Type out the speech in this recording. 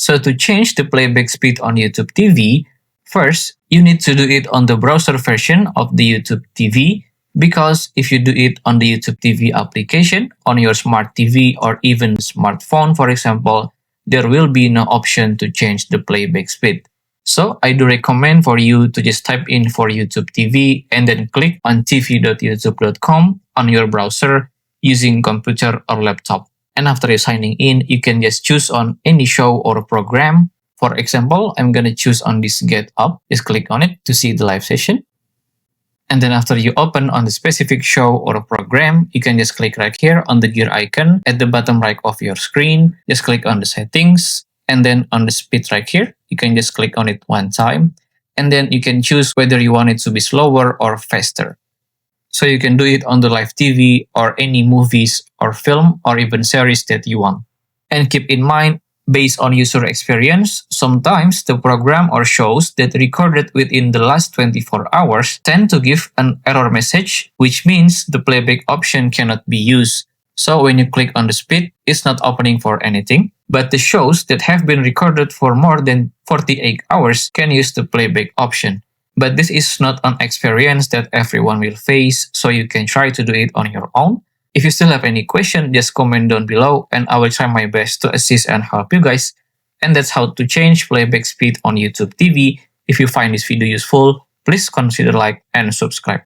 So to change the playback speed on YouTube TV, first, you need to do it on the browser version of the YouTube TV, because if you do it on the YouTube TV application on your smart TV or even smartphone, for example, there will be no option to change the playback speed. So I do recommend for you to just type in for YouTube TV and then click on tv.youtube.com on your browser using computer or laptop. And after you're signing in, you can just choose on any show or program. For example, I'm going to choose on this Get Up. Just click on it to see the live session. And then after you open on the specific show or program, you can just click right here on the gear icon at the bottom right of your screen. Just click on the settings. And then on the speed right here, you can just click on it one time. And then you can choose whether you want it to be slower or faster. So you can do it on the live TV or any movies or film or even series that you want. And keep in mind, based on user experience, sometimes the program or shows that recorded within the last 24 hours tend to give an error message, which means the playback option cannot be used. So when you click on the speed, it's not opening for anything. But the shows that have been recorded for more than 48 hours can use the playback option. But this is not an experience that everyone will face, so you can try to do it on your own. If you still have any question, just comment down below and I will try my best to assist and help you guys. And that's how to change playback speed on YouTube TV. If you find this video useful, please consider like and subscribe.